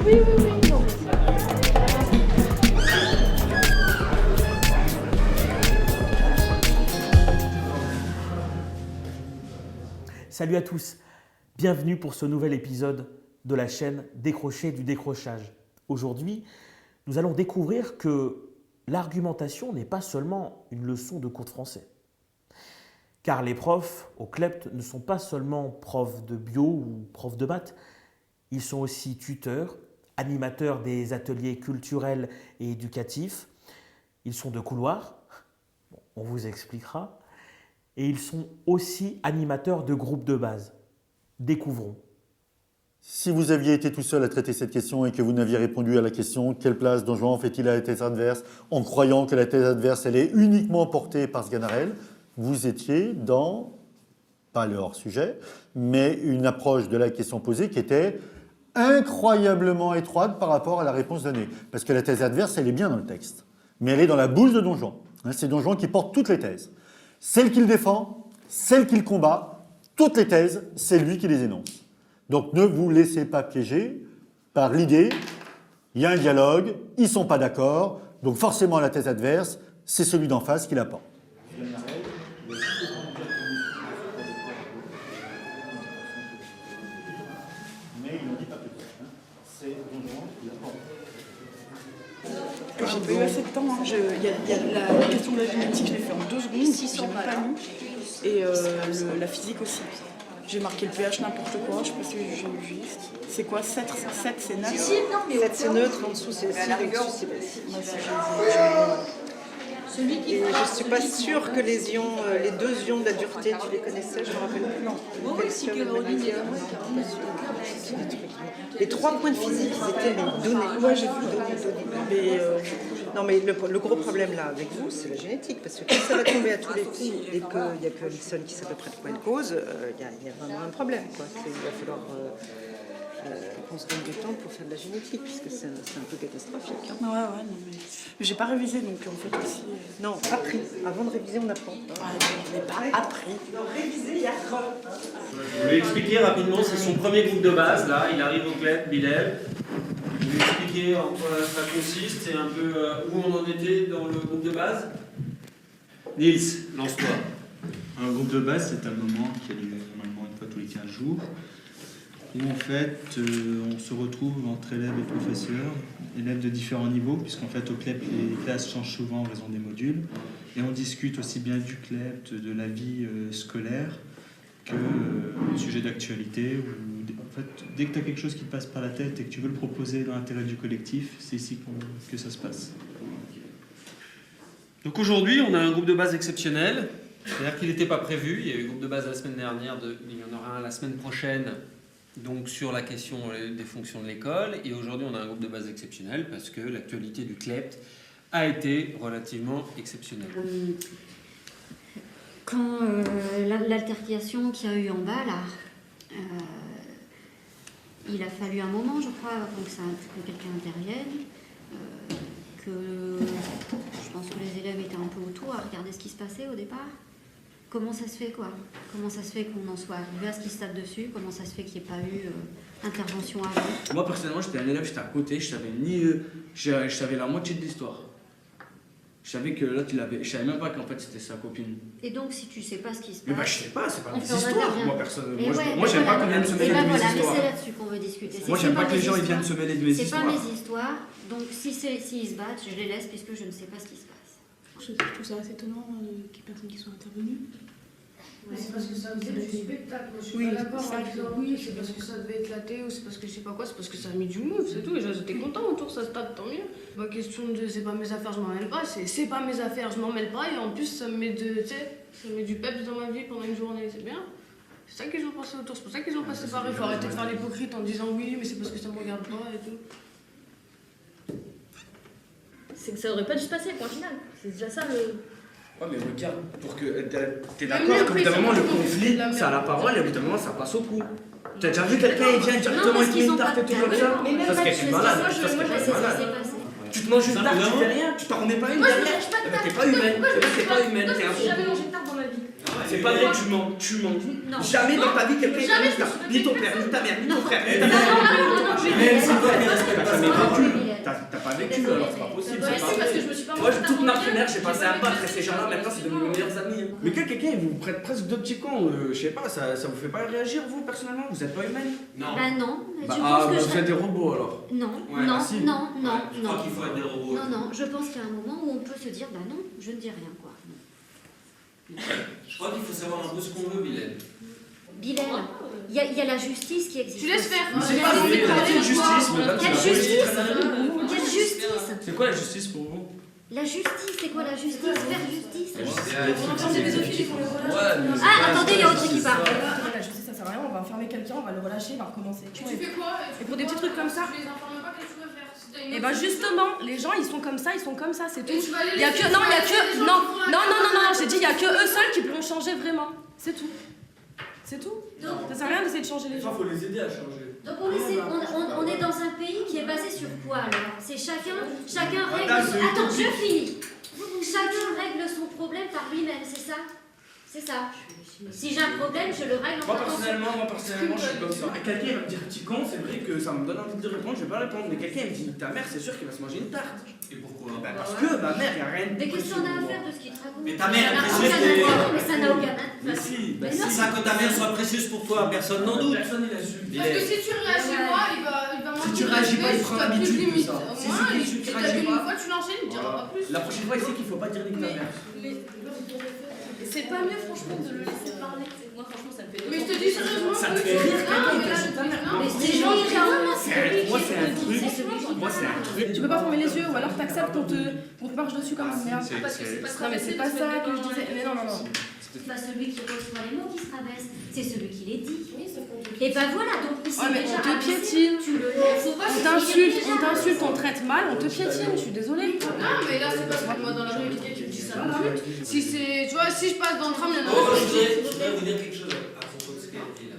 Oui, oui, oui. Non. Salut à tous, bienvenue pour ce nouvel épisode de la chaîne Décrocher du décrochage. Aujourd'hui, nous allons découvrir que l'argumentation n'est pas seulement une leçon de cours de français. Car les profs au CLEPT ne sont pas seulement profs de bio ou profs de maths, ils sont aussi tuteurs, animateurs des ateliers culturels et éducatifs, ils sont de couloir, on vous expliquera, et ils sont aussi animateurs de groupes de base. Découvrons. Si vous aviez été tout seul à traiter cette question et que vous n'aviez répondu à la question « Quelle place Don Juan fait-il à la thèse adverse ?» en croyant que la thèse adverse elle est uniquement portée par Sganarelle, vous étiez dans, pas le hors-sujet, mais une approche de la question posée qui était incroyablement étroite par rapport à la réponse donnée. Parce que la thèse adverse, elle est bien dans le texte, mais elle est dans la bouche de Don Juan. C'est Don Juan qui porte toutes les thèses. Celles qu'il défend, celles qu'il combat, toutes les thèses, c'est lui qui les énonce. Donc ne vous laissez pas piéger par l'idée, il y a un dialogue, ils ne sont pas d'accord, donc forcément la thèse adverse, c'est celui d'en face qui la porte. Mais il n'en dit pas plus. C'est Don Juan qui la porte. J'ai pas eu assez de temps. Il y a la question de la génétique, je l'ai fait en 2 secondes, j'ai même pas lu. Et la physique aussi. J'ai marqué le pH n'importe quoi, je sais pas si j'ai eu juste. C'est quoi 7 c'est neutre. 7 c'est neutre, en dessous c'est acide, au-dessus c'est basique. Et je suis pas sûre que les ions, les 2 ions de la dureté, tu les connaissais, je me rappelle plus. Non. Les 3 points de physique, ils étaient donnés. Ouais, j'ai vu donner. Mais non, mais le gros problème là avec vous, c'est la génétique, parce que quand ça va tomber à tous les coups et qu'il n'y a que Alison qui sait à peu près de quoi elle cause, il y a vraiment un problème, quoi. Il va falloir qu'on se donne du temps pour faire de la génétique, puisque c'est un peu catastrophique. Hein. Ouais, non, mais j'ai pas révisé, donc en fait aussi. Non, appris. Avant de réviser, on apprend. Je n'ai pas appris. Réviser, il y a Je vais lui expliquer rapidement, c'est son premier groupe de base, là, il arrive au CLEP, Bilal. Je vais lui expliquer en quoi ça consiste et un peu où on en était dans le groupe de base. Nils, lance-toi. Un groupe de base, c'est un moment qui a lieu normalement une fois tous les 15 jours, où en fait on se retrouve entre élèves et professeurs, élèves de différents niveaux, puisqu'en fait au CLEP les classes changent souvent en raison des modules, et on discute aussi bien du CLEP, de la vie scolaire, que sujet d'actualité. En fait, dès que tu as quelque chose qui te passe par la tête et que tu veux le proposer dans l'intérêt du collectif, c'est ici que ça se passe. Donc aujourd'hui, on a un groupe de base exceptionnel, c'est-à-dire qu'il n'était pas prévu, il y a eu un groupe de base la semaine dernière, il y en aura un la semaine prochaine, donc sur la question des fonctions de l'école, et aujourd'hui on a un groupe de base exceptionnel parce que l'actualité du CLEPT a été relativement exceptionnelle. Quand l'altercation qu'il y a eu en bas, là, il a fallu un moment, je crois, avant que quelqu'un intervienne, que je pense que les élèves étaient un peu autour à regarder ce qui se passait au départ. Comment ça se fait, quoi? Comment ça se fait qu'on en soit arrivé à ce qui se tape dessus? Comment ça se fait qu'il n'y ait pas eu intervention avant? Moi, personnellement, j'étais un élève, j'étais à côté, je savais la moitié de l'histoire. Je savais que l'autre, je savais même pas qu'en fait c'était sa copine. Et donc, si tu sais pas ce qui se passe... Mais bah, je sais pas, c'est pas mes on histoires. intervient. Moi, personne. Et Moi, j'aime pas qu'on vienne se mêler de mes mais histoires. c'est là-dessus qu'on veut discuter. Moi, j'aime pas que les gens ils viennent se mêler de mes C'est histoires. pas mes histoires, donc s'ils se battent, je les laisse puisque je ne sais pas ce qui se passe. Je trouve ça assez étonnant qu'il y ait personne qui soit intervenu. C'est parce que ça faisait du spectacle. Moi, je suis Oui, pas d'accord c'est ça en disant oui, c'est parce que ça devait éclater ou c'est parce que je sais pas quoi, c'est parce que ça a mis du move, c'est tout. Et j'étais content autour, ça se tape, tant mieux. Pas question de c'est pas mes affaires, je m'en mêle pas, c'est pas mes affaires, je m'en mêle pas. Et en plus, ça me met du peps dans ma vie pendant une journée, c'est bien. C'est ça qu'ils ont pensé autour, c'est pour ça qu'ils ont pas séparé. Faut arrêter de faire l'hypocrite en disant oui, mais c'est parce que ça me regarde pas et tout. C'est que ça aurait pas dû se passer, point final. C'est déjà ça le. Ouais, mais regarde, pour que t'es d'accord qu'au bout d'un moment, le conflit, ça a la parole et au bout d'un moment, ça passe au coup. T'as déjà vu quelqu'un, il vient directement et te met une tarte et tout comme ça? Parce qu'elle est malade, parce qu'elle est malade. Tu te manges une tarte, tu fais rien, tu t'en remets pas une derrière. T'es pas humaine, t'es pas humaine, t'es un J'ai jamais robot. mangé de tarte dans ma vie. C'est pas vrai que tu mens. Non. Jamais dans ta vie quelqu'un t'a Jamais dit ça. je me suis Ni ton fait père, ça. ni ta mère, ni ton frère, ni Non, ta mère. mais c'est vrai, respecte t'as jamais vécu. T'as pas vécu, alors c'est pas possible. Bah c'est si, pas parce vrai. que je me suis pas Moi, mangé toute ta ma première, primaire, j'ai j'ai passé pas à part. été Ces gens-là, maintenant, c'est devenu mes meilleurs amis. Mais que quelqu'un il vous prête presque deux petits cons, je sais pas, ça vous fait pas réagir, vous, personnellement? Vous êtes pas humaine? Non. Bah non, mais Bah, tu penses que je vous êtes des robots alors. Non, Ouais, non, bah, si. non, non, Je non. crois qu'il faut être des robots. Non, je pense qu'il y a un moment où on peut se dire, bah non, je ne dis rien, quoi. Je crois qu'il faut savoir un peu ce qu'on veut, Bilal. Bilal, il y a la justice qui existe. Tu laisses faire. Mais c'est Il y a pas des- vrai, la justice, madame, Quelle c'est la justice police. Quelle justice C'est quoi la justice pour vous? La justice, c'est quoi la justice? Faire justice. Ouais, mais Ah, attendez, il y a autre qui parle. La justice, ça sert à rien, on va enfermer quelqu'un, on va le relâcher, il va recommencer. Tu fais quoi? Et pour des petits trucs comme ça. Tu les informes pas, qu'est-ce que tu veux faire? Si t'as une Et autre bah solution. justement, les gens ils sont comme ça, c'est tout. Et tu vas les Il y a laisser que, non, il y a faire que, des gens non, qui font la non, non, non, non, merde. j'ai dit, il y a que eux seuls qui pourront changer vraiment. C'est tout. C'est tout. Ça sert à rien d'essayer de changer les gens. faut les aider à changer. Donc on est dans un pays qui est basé sur quoi alors? C'est chacun règle Attends, son... c'est Attends, je utopique. finis. Chacun règle son problème par lui-même, c'est ça? C'est ça. Si j'ai un problème, je le règle en Moi faisant personnellement, je suis comme ça. Quelqu'un va me dire petit con, c'est vrai que ça me donne envie de répondre, je vais pas répondre. Mais quelqu'un me dit ta mère, c'est sûr qu'il va se manger une tarte. Et pourquoi? Bah, parce que ma mère, il n'y a rien de Mais plus qu'est-ce qu'on a à précieux faire de ce qu'il te raconte? Mais ta mère, Ça n'a elle aucun précise intérêt, mais ça n'a aucun intérêt. Mais si, bah Mais si. non. C'est ça que ta mère soit précieuse pour toi, personne n'en doute. Personne n'est là-dessus. Parce que si tu réagis pas, il va Si tu réagis pas, il prend l'habitude de ça. Au Si moins, tu tu réagis t'as pas. une fois, tu l'enchaînes, il dira pas plus. La prochaine fois, il sait qu'il faut pas dire nique ta mère. C'est pas mieux, franchement, de le laisser parler. Moi, franchement, ça me fait. Mais je te dis sérieusement, Ça te que fait tu- rire, Non, quelqu'un mais qui là, insulte ta mère. non, Mais c'est c'est gens lui qui qui a Moi, c'est un truc. Moi, c'est un truc. Tu peux pas fermer les yeux ou alors t'acceptes qu'on te marche dessus comme une merde. Parce que c'est pas Non mais c'est pas ça que je disais. Mais non, non, non. C'est pas celui qui reçoit les mots qui se rabaisse, c'est celui qui les dit. Et ben voilà, donc ici Ouais, mais déjà on te abaissé, piétine. tu le laisses. On t'insulte, on traite mal, on te piétine, je suis désolée. Non, mais là, c'est parce que moi, dans la rue, il y a quelqu'un qui me dit ça m'insulte. Si c'est. Tu vois, si je passe dans le tram, il y en a Oh, un je qui voudrais vous dire quelque chose à propos de ce qu'elle dit là.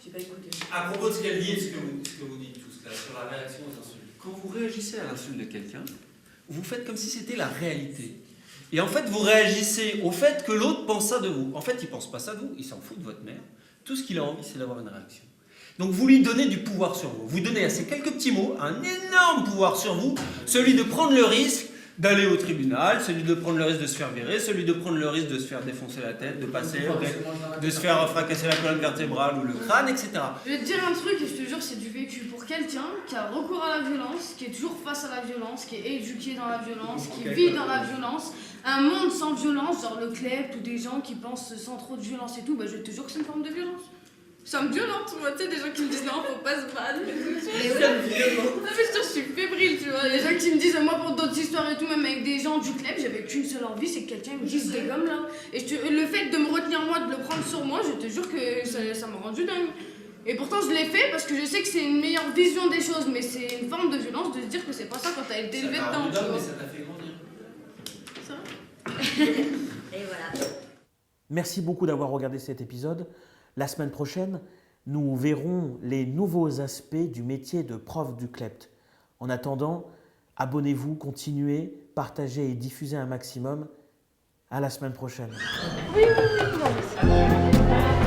J'ai pas écouté. À propos de ce qu'elle dit et ce que vous dites tous là, sur la réaction aux insultes. Quand vous réagissez à l'insulte de quelqu'un, vous faites comme si c'était la réalité. Et en fait, vous réagissez au fait que l'autre pense ça de vous. En fait, il pense pas ça de vous, il s'en fout de votre mère. Tout ce qu'il a envie, c'est d'avoir une réaction. Donc vous lui donnez du pouvoir sur vous. Vous donnez à ces quelques petits mots un énorme pouvoir sur vous, celui de prendre le risque d'aller au tribunal, celui de prendre le risque de se faire virer, celui de prendre le risque de se faire défoncer la tête, de passer, de se faire fracasser la colonne vertébrale ou le crâne, etc. Je vais te dire un truc, et je te jure, c'est du vécu pour quelqu'un qui a recours à la violence, qui est toujours face à la violence, qui est éduqué dans la violence, qui vit dans la violence. Un monde sans violence, genre le clep ou des gens qui pensent sans trop de violence et tout, bah je te jure que c'est une forme de violence. Ça me violente, moi, tu sais, des gens qui me disent non, faut pas se battre et tout. Non, mais je suis fébrile, tu vois. Les gens qui me disent, moi, pour d'autres histoires et tout, même avec des gens du club, j'avais qu'une seule envie, c'est que quelqu'un me dise des gommes là. Et le fait de me retenir moi, de le prendre sur moi, je te jure que ça m'a rendu dingue. Et pourtant, je l'ai fait parce que je sais que c'est une meilleure vision des choses, mais c'est une forme de violence de se dire que c'est pas ça quand t'as été élevé dedans, tu vois. Mais ça t'a fait grandir. C'est vrai. Et voilà. Merci beaucoup d'avoir regardé cet épisode. La semaine prochaine, nous verrons les nouveaux aspects du métier de prof du CLEPT. En attendant, abonnez-vous, continuez, partagez et diffusez un maximum. À la semaine prochaine. Oui, non, mais c'est-